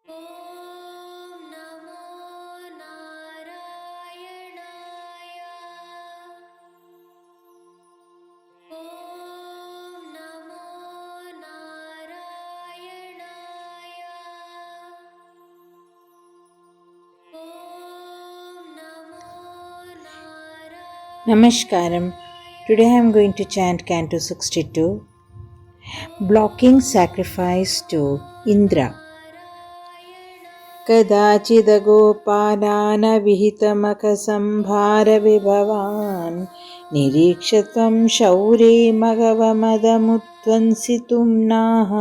ॐ नमो नारायणाय। ॐ नमो नारायणाय। ॐ नमो नारायणाय। Namaskaram. Today I am going to chant Canto 62, Blocking Sacrifice to Indra. कदाचिदगोपालानविहितमखसंभारविभवान् निरीक्ष्य त्वं शौरे मघवमदमुद्वंसितुं नाः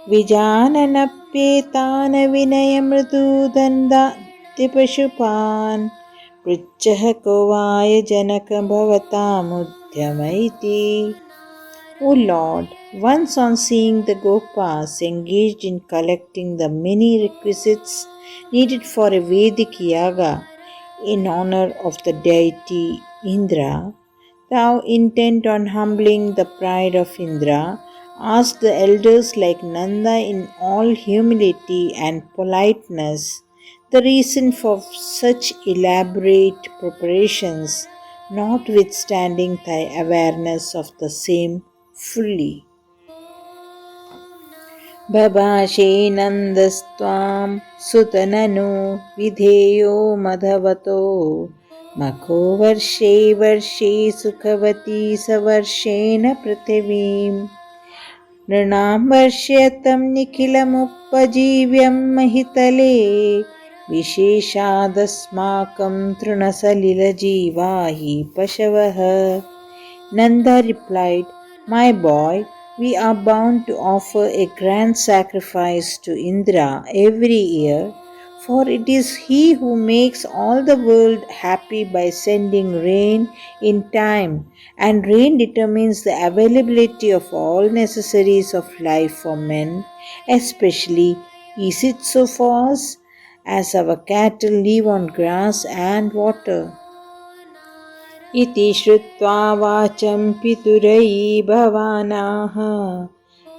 विजाननप्येतान् विनयमृदुदन्दातिपशुपान् पृच्छः को वाय जनक भवतामुद्यम इति. O Lord, once on seeing the Gopas engaged in collecting the many requisites needed for a Vedic yaga in honor of the deity Indra, thou, intent on humbling the pride of Indra, asked the elders like Nanda in all humility and politeness the reason for such elaborate preparations, notwithstanding thy awareness of the same fully. बभाषे नन्दस्त्वां सुतननु विधेयो मधवतो मखो वर्षे वर्षे सुखवती सवर्षेण पृथिवीं नृणां वर्ष्यतं निखिलमुपजीव्यं महितले विशेषादस्माकं तृणसलिलजीवा हि पशवः. Nanda replied, My boy, we are bound to offer a grand sacrifice to Indra every year, for it is he who makes all the world happy by sending rain in time, and rain determines the availability of all necessaries of life for men, especially is it so for us, as our cattle live on grass and water. इति श्रुत्वा वाचं पितुरयि भवानाः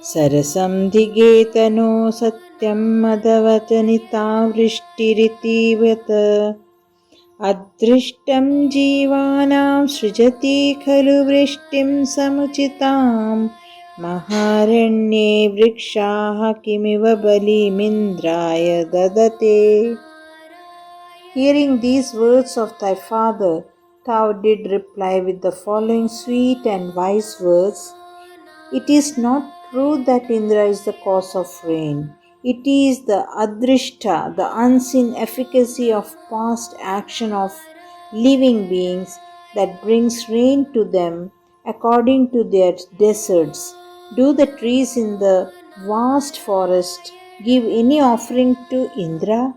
सरसं धिगेतनो सत्यं मदवचनिता वृष्टिरितिवत् अदृष्टं जीवानां सृजति खलु वृष्टिं समुचितां महारण्ये वृक्षाः किमिव बलिमिन्द्राय ददते. Hearing these words of thy father, thou did reply with the following sweet and wise words. It is not true that Indra is the cause of rain. It is the adrishta, the unseen efficacy of past action of living beings that brings rain to them according to their deserts. Do the trees in the vast forest give any offering to Indra?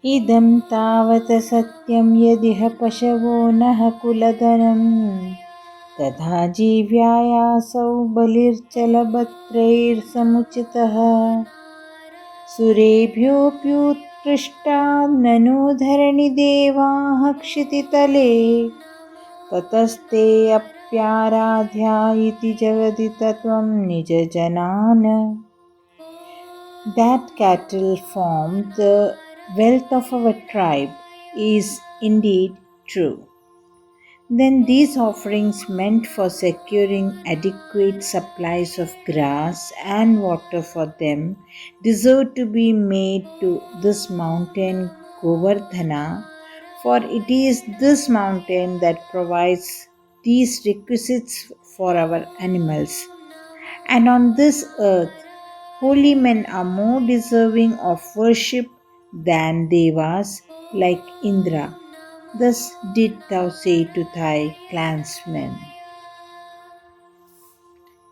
इदं तावत् सत्यं यदिह पशवो नः कुलधनं तथा जीव्यायासौ बलिर्चलभत्रैर्समुचितः सुरेभ्योऽप्युत्कृष्टा ननु धरणिदेवाः क्षितितले ततस्ते अप्याराध्या इति जगदितत्वं निजजनान्. That cattle form the wealth of our tribe is indeed true. Then these offerings meant for securing adequate supplies of grass and water for them deserve to be made to this mountain Govardhana, for it is this mountain that provides these requisites for our animals. And on this earth, holy men are more deserving of worship than devas like Indra. Thus did thou say to thy clansmen.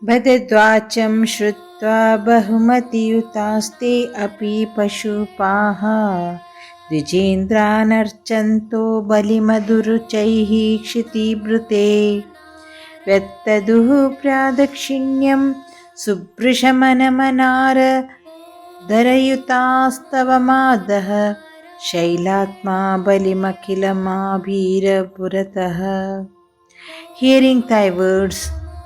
Bhadadvacham shrutva bahumatiyutaste api pashupaha Dvijendranarchanto balimaduruchaihi kshitibrute Vettaduhu pradakshinyam subrishamanamanar धरयुतास्तवमादः शैलात्मा बलिमखिलमाभीरपुरतः. Hearing thy words,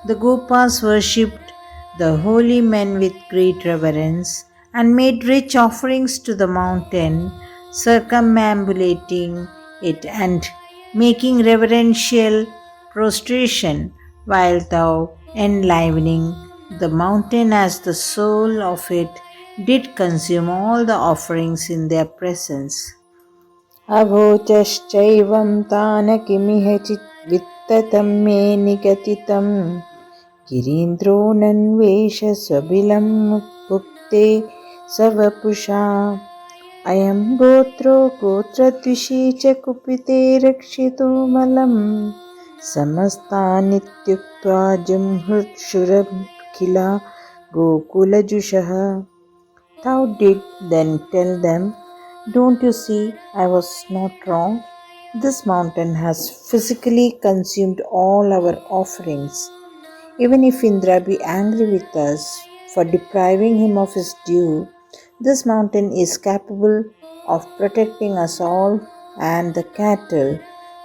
the Gopas worshipped the holy men with great reverence, and made rich offerings to the mountain, circumambulating it and making reverential prostration, while thou, enlivening the mountain as the soul of it, did consume all the offerings in their presence. अभोचश्चैवं तानकिमिह वित्ततं मे निगदितं गिरीन्द्रो नन्वेष स्वबिलं भुक्ते सवपुषा अयं गोत्रो गोत्रद्विषी च कुपिते रक्षितो मलं समस्तानित्युक्त्वा जुंहृत्सुरखिला गोकुलजुषः. Thou did then tell them, "Don't you see I was not wrong? This mountain has physically consumed all our offerings. Even if Indra be angry with us for depriving him of his due, this mountain is capable of protecting us all and the cattle."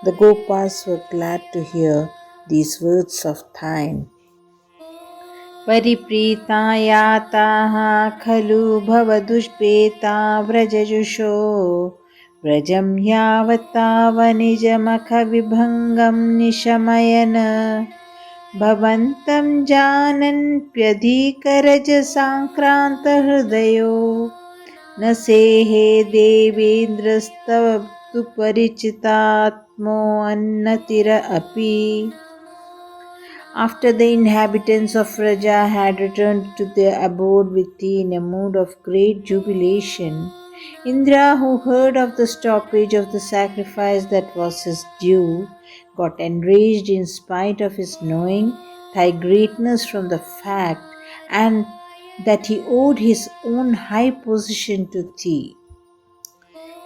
The Gopas were glad to hear these words of thine. परिप्रीता याताः खलु भवदुष्पेता व्रजजुषो व्रजं यावत्तावनिजमखविभङ्गं निशमयन् भवन्तं जानन्प्यधिकरजसाङ्क्रान्तहृदयो न सेहे देवेन्द्रस्तव तु परिचितात्मोऽन्नतिर अपि. After the inhabitants of Vraja had returned to their abode with tea in a mood of great jubilation, Indra, who heard of the stoppage of the sacrifice that was his due, got enraged in spite of his knowing thy greatness from the fact and that he owed his own high position to thee.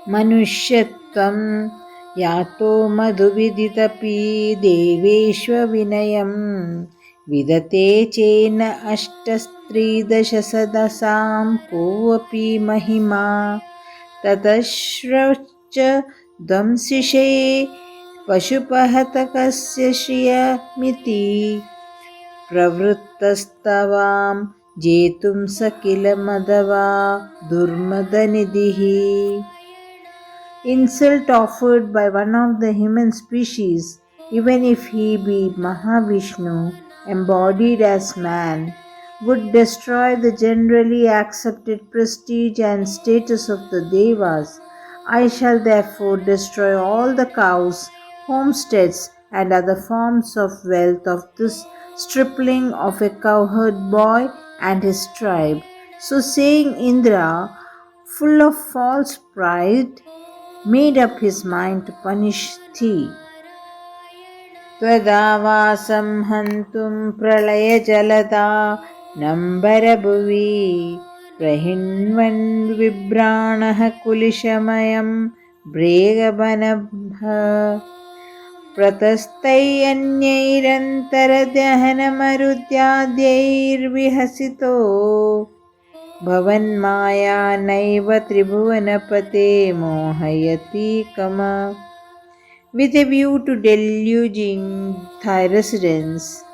Manushyatvam यातो मधुविदितपि देवेष्वविनयं विदते चेन अष्टस्त्रिदशसदसां कोऽपि महिमा ततश्रवश्च ध्वंसिषे पशुपहतकस्य श्रियमिति प्रवृत्तस्तवां जेतुं स किल मदवा दुर्मदनिधिः. Insult offered by one of the human species, even if he be Mahavishnu, embodied as man, would destroy the generally accepted prestige and status of the Devas. I shall therefore destroy all the cows, homesteads, and other forms of wealth of this stripling of a cowherd boy and his tribe. So saying, Indra, full of false pride, made up his mind to punish thee. Twadavasam hantum pralaya jalada nambarabhuvi prahinvan vibranah kulishamayam bregabanabha pratasthayanyairantaradhyahanamarudhyadyairvihasito भवन्माया नैव त्रिभुवनपते मोहयति कमा. With a view to deluging thy residence,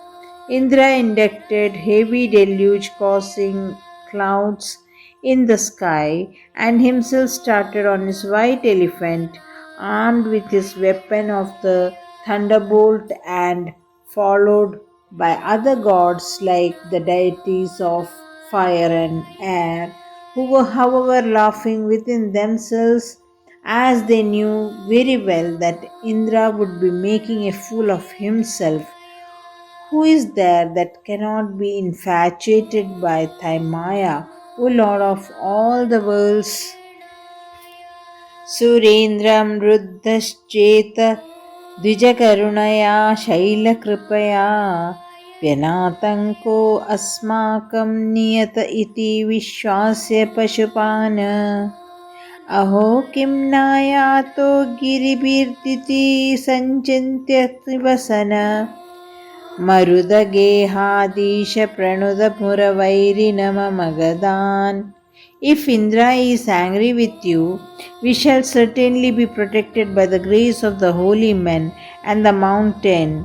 Indra inducted heavy deluge causing clouds in the sky and himself started on his white elephant armed with his weapon of the thunderbolt and followed by other gods like the deities of fire and air, who were however laughing within themselves as they knew very well that Indra would be making a fool of himself. Who is there that cannot be infatuated by thy Maya, O Lord of all the worlds? Surendram ruddhascheta द्विजकरुणया शैलकृपया व्यनातङ्को अस्माकं नियत इति विश्वास्य पशुपान् अहो किं नायातो गिरिभिर्दिति सञ्चिन्त्य वसन मरुदगेहादीश प्रणुदपुरवैरिणमगदान्. If Indra is angry with you, we shall certainly be protected by the grace of the holy men and the mountain.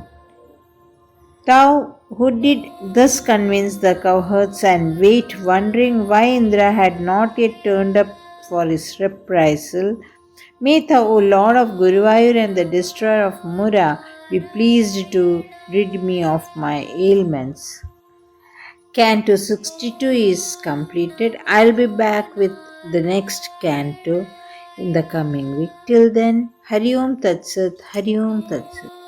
Thou who did thus convince the cowherds and wait, wondering why Indra had not yet turned up for his reprisal, may thou, O Lord of Guruvayur and the destroyer of Mura, be pleased to rid me of my ailments. Canto 62 is completed. I'll be back with the next canto in the coming week. Till then, Hari Om Tat Sat, Hari Om Tat Sat.